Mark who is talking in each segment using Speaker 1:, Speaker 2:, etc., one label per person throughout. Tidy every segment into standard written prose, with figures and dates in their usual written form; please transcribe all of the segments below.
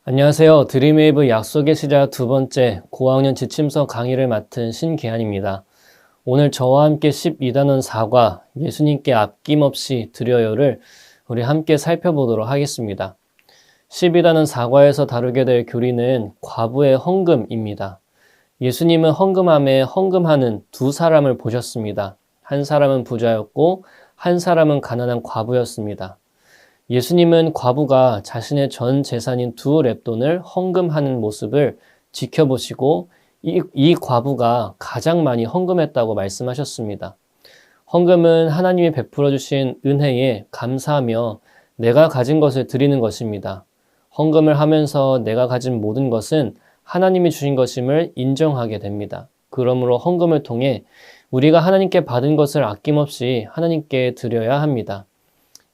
Speaker 1: 안녕하세요. 드림웨이브 약속의 시작 두 번째 고학년 지침서 강의를 맡은 신계한입니다. 오늘 저와 함께 12단원 4과 예수님께 아낌없이 드려요를 우리 함께 살펴보도록 하겠습니다. 12단원 4과에서 다루게 될 교리는 과부의 헌금입니다. 예수님은 헌금함에 헌금하는 두 사람을 보셨습니다. 한 사람은 부자였고 한 사람은 가난한 과부였습니다. 예수님은 과부가 자신의 전 재산인 두 렙돈을 헌금하는 모습을 지켜보시고 이 과부가 가장 많이 헌금했다고 말씀하셨습니다. 헌금은 하나님이 베풀어 주신 은혜에 감사하며 내가 가진 것을 드리는 것입니다. 헌금을 하면서 내가 가진 모든 것은 하나님이 주신 것임을 인정하게 됩니다. 그러므로 헌금을 통해 우리가 하나님께 받은 것을 아낌없이 하나님께 드려야 합니다.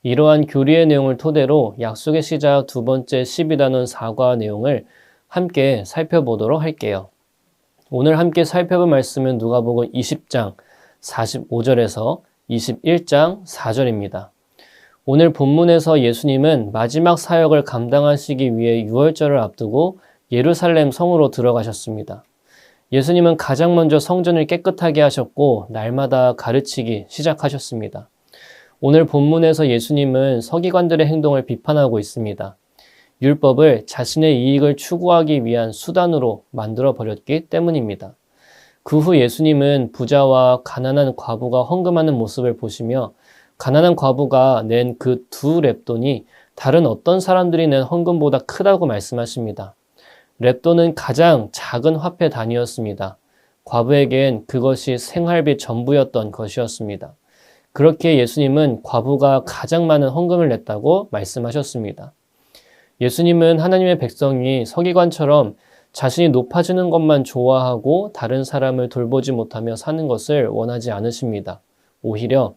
Speaker 1: 이러한 교리의 내용을 토대로 약속의 시작 두 번째 12단원 4과 내용을 함께 살펴보도록 할게요. 오늘 함께 살펴볼 말씀은 누가복음 20장 45절에서 21장 4절입니다. 오늘 본문에서 예수님은 마지막 사역을 감당하시기 위해 유월절을 앞두고 예루살렘 성으로 들어가셨습니다. 예수님은 가장 먼저 성전을 깨끗하게 하셨고 날마다 가르치기 시작하셨습니다. 오늘 본문에서 예수님은 서기관들의 행동을 비판하고 있습니다. 율법을 자신의 이익을 추구하기 위한 수단으로 만들어 버렸기 때문입니다. 그 후 예수님은 부자와 가난한 과부가 헌금하는 모습을 보시며 가난한 과부가 낸 그 두 렙돈이 다른 어떤 사람들이 낸 헌금보다 크다고 말씀하십니다. 렙돈은 가장 작은 화폐 단위였습니다. 과부에겐 그것이 생활비 전부였던 것이었습니다. 그렇게 예수님은 과부가 가장 많은 헌금을 냈다고 말씀하셨습니다. 예수님은 하나님의 백성이 서기관처럼 자신이 높아지는 것만 좋아하고 다른 사람을 돌보지 못하며 사는 것을 원하지 않으십니다. 오히려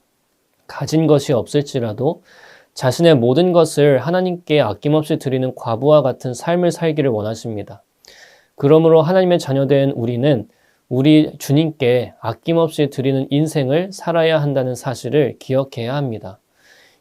Speaker 1: 가진 것이 없을지라도 자신의 모든 것을 하나님께 아낌없이 드리는 과부와 같은 삶을 살기를 원하십니다. 그러므로 하나님의 자녀된 우리는 우리 주님께 아낌없이 드리는 인생을 살아야 한다는 사실을 기억해야 합니다.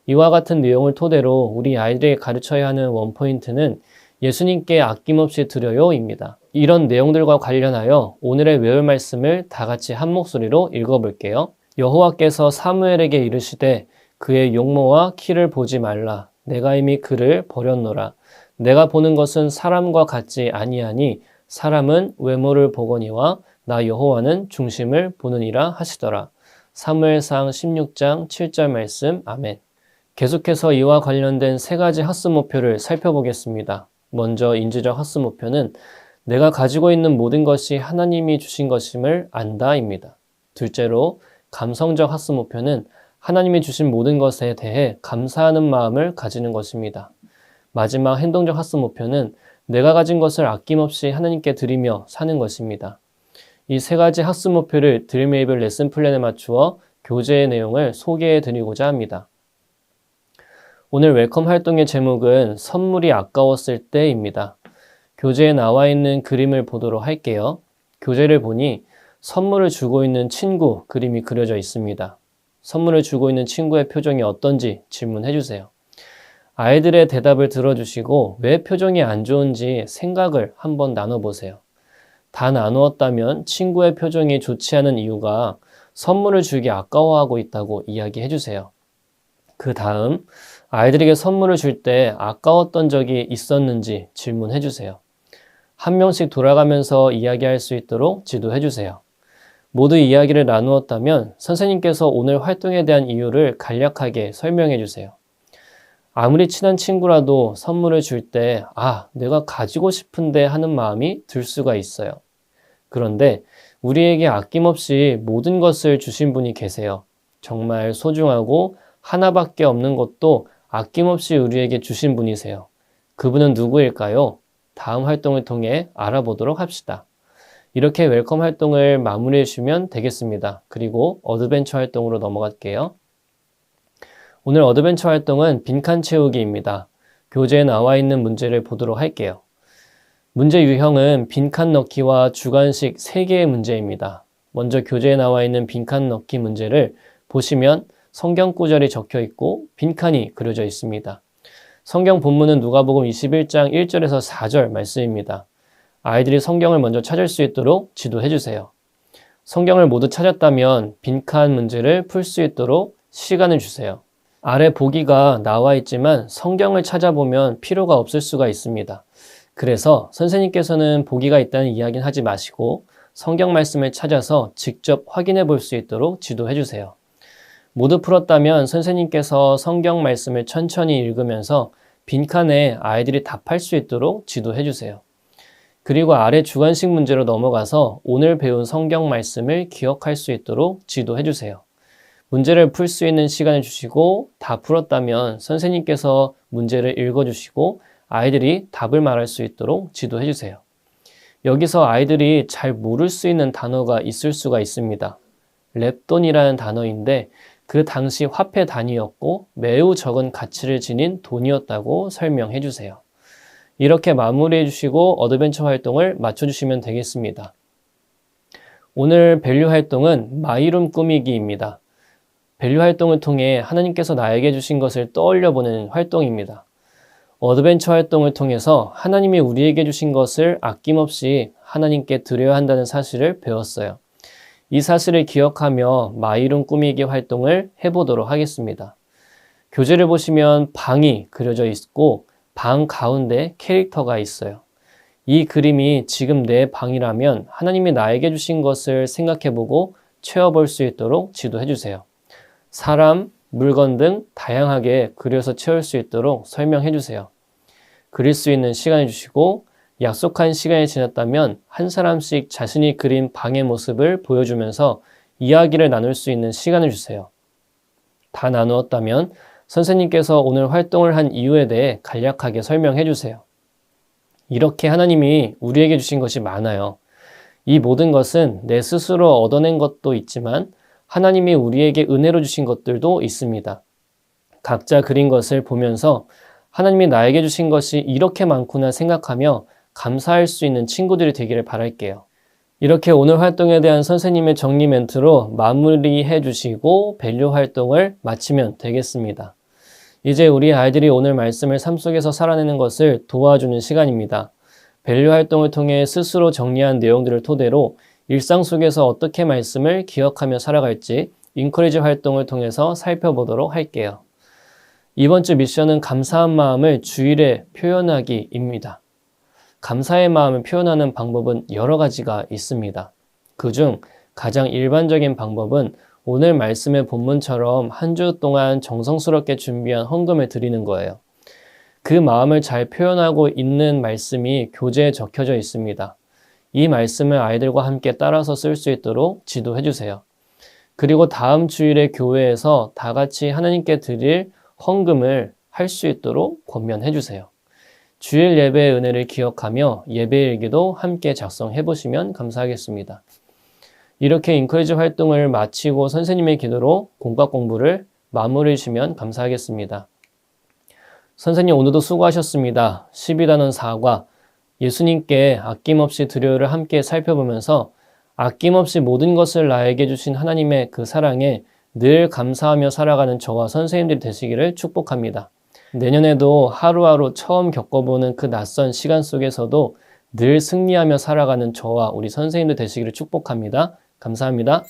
Speaker 1: 이와 같은 내용을 토대로 우리 아이들에게 가르쳐야 하는 원포인트는 예수님께 아낌없이 드려요입니다. 이런 내용들과 관련하여 오늘의 외울 말씀을 다 같이 한 목소리로 읽어볼게요. 여호와께서 사무엘에게 이르시되 그의 용모와 키를 보지 말라. 내가 이미 그를 버렸노라. 내가 보는 것은 사람과 같지 아니하니 사람은 외모를 보거니와 나 여호와는 중심을 보느니라 하시더라. 사무엘상 16장 7절 말씀. 아멘. 계속해서 이와 관련된 세 가지 핫스목표를 살펴보겠습니다. 먼저 인지적 핫스목표는 내가 가지고 있는 모든 것이 하나님이 주신 것임을 안다입니다. 둘째로 감성적 핫스목표는 하나님이 주신 모든 것에 대해 감사하는 마음을 가지는 것입니다. 마지막 행동적 핫스목표는 내가 가진 것을 아낌없이 하나님께 드리며 사는 것입니다. 이 세 가지 학습 목표를 드림웨이브 레슨 플랜에 맞추어 교재의 내용을 소개해 드리고자 합니다. 오늘 웰컴 활동의 제목은 선물이 아까웠을 때입니다. 교재에 나와 있는 그림을 보도록 할게요. 교재를 보니 선물을 주고 있는 친구 그림이 그려져 있습니다. 선물을 주고 있는 친구의 표정이 어떤지 질문해 주세요. 아이들의 대답을 들어주시고 왜 표정이 안 좋은지 생각을 한번 나눠보세요. 다 나누었다면 친구의 표정이 좋지 않은 이유가 선물을 주기 아까워하고 있다고 이야기해 주세요. 그 다음 아이들에게 선물을 줄 때 아까웠던 적이 있었는지 질문해 주세요. 한 명씩 돌아가면서 이야기할 수 있도록 지도해 주세요. 모두 이야기를 나누었다면 선생님께서 오늘 활동에 대한 이유를 간략하게 설명해 주세요. 아무리 친한 친구라도 선물을 줄 때 내가 가지고 싶은데 하는 마음이 들 수가 있어요. 그런데 우리에게 아낌없이 모든 것을 주신 분이 계세요. 정말 소중하고 하나밖에 없는 것도 아낌없이 우리에게 주신 분이세요. 그분은 누구일까요? 다음 활동을 통해 알아보도록 합시다. 이렇게 웰컴 활동을 마무리해 주시면 되겠습니다. 그리고 어드벤처 활동으로 넘어갈게요. 오늘 어드벤처 활동은 빈칸 채우기입니다. 교재에 나와 있는 문제를 보도록 할게요. 문제 유형은 빈칸 넣기와 주관식 3개의 문제입니다. 먼저 교재에 나와 있는 빈칸 넣기 문제를 보시면 성경 구절이 적혀 있고 빈칸이 그려져 있습니다. 성경 본문은 누가복음 21장 1절에서 4절 말씀입니다. 아이들이 성경을 먼저 찾을 수 있도록 지도해 주세요. 성경을 모두 찾았다면 빈칸 문제를 풀 수 있도록 시간을 주세요. 아래 보기가 나와 있지만 성경을 찾아보면 필요가 없을 수가 있습니다. 그래서 선생님께서는 보기가 있다는 이야기는 하지 마시고 성경 말씀을 찾아서 직접 확인해 볼 수 있도록 지도해 주세요. 모두 풀었다면 선생님께서 성경 말씀을 천천히 읽으면서 빈칸에 아이들이 답할 수 있도록 지도해 주세요. 그리고 아래 주관식 문제로 넘어가서 오늘 배운 성경 말씀을 기억할 수 있도록 지도해 주세요. 문제를 풀 수 있는 시간을 주시고 다 풀었다면 선생님께서 문제를 읽어주시고 아이들이 답을 말할 수 있도록 지도해 주세요. 여기서 아이들이 잘 모를 수 있는 단어가 있을 수가 있습니다. 랩돈이라는 단어인데 그 당시 화폐 단위였고 매우 적은 가치를 지닌 돈이었다고 설명해 주세요. 이렇게 마무리해 주시고 어드벤처 활동을 맞춰주시면 되겠습니다. 오늘 밸류 활동은 마이룸 꾸미기입니다. 밸류 활동을 통해 하나님께서 나에게 주신 것을 떠올려보는 활동입니다. 어드벤처 활동을 통해서 하나님이 우리에게 주신 것을 아낌없이 하나님께 드려야 한다는 사실을 배웠어요. 이 사실을 기억하며 마이룸 꾸미기 활동을 해보도록 하겠습니다. 교재를 보시면 방이 그려져 있고 방 가운데 캐릭터가 있어요. 이 그림이 지금 내 방이라면 하나님이 나에게 주신 것을 생각해보고 채워볼 수 있도록 지도해주세요. 사람, 물건 등 다양하게 그려서 채울 수 있도록 설명해주세요. 그릴 수 있는 시간을 주시고 약속한 시간이 지났다면 한 사람씩 자신이 그린 방의 모습을 보여주면서 이야기를 나눌 수 있는 시간을 주세요. 다 나누었다면 선생님께서 오늘 활동을 한 이유에 대해 간략하게 설명해 주세요. 이렇게 하나님이 우리에게 주신 것이 많아요. 이 모든 것은 내 스스로 얻어낸 것도 있지만 하나님이 우리에게 은혜로 주신 것들도 있습니다. 각자 그린 것을 보면서 하나님이 나에게 주신 것이 이렇게 많구나 생각하며 감사할 수 있는 친구들이 되기를 바랄게요. 이렇게 오늘 활동에 대한 선생님의 정리 멘트로 마무리해 주시고 밸류 활동을 마치면 되겠습니다. 이제 우리 아이들이 오늘 말씀을 삶 속에서 살아내는 것을 도와주는 시간입니다. 밸류 활동을 통해 스스로 정리한 내용들을 토대로 일상 속에서 어떻게 말씀을 기억하며 살아갈지 인커리지 활동을 통해서 살펴보도록 할게요. 이번 주 미션은 감사한 마음을 주일에 표현하기입니다. 감사의 마음을 표현하는 방법은 여러 가지가 있습니다. 그중 가장 일반적인 방법은 오늘 말씀의 본문처럼 한 주 동안 정성스럽게 준비한 헌금을 드리는 거예요. 그 마음을 잘 표현하고 있는 말씀이 교재에 적혀져 있습니다. 이 말씀을 아이들과 함께 따라서 쓸 수 있도록 지도해 주세요. 그리고 다음 주일에 교회에서 다 같이 하나님께 드릴 헌금을 할 수 있도록 권면해 주세요. 주일 예배의 은혜를 기억하며 예배일기도 함께 작성해 보시면 감사하겠습니다. 이렇게 인커리지 활동을 마치고 선생님의 기도로 공과 공부를 마무리해 주시면 감사하겠습니다. 선생님 오늘도 수고하셨습니다. 12단원 4과 예수님께 아낌없이 드려요를 함께 살펴보면서 아낌없이 모든 것을 나에게 주신 하나님의 그 사랑에 늘 감사하며 살아가는 저와 선생님들이 되시기를 축복합니다. 내년에도 하루하루 처음 겪어보는 그 낯선 시간 속에서도 늘 승리하며 살아가는 저와 우리 선생님들 되시기를 축복합니다. 감사합니다.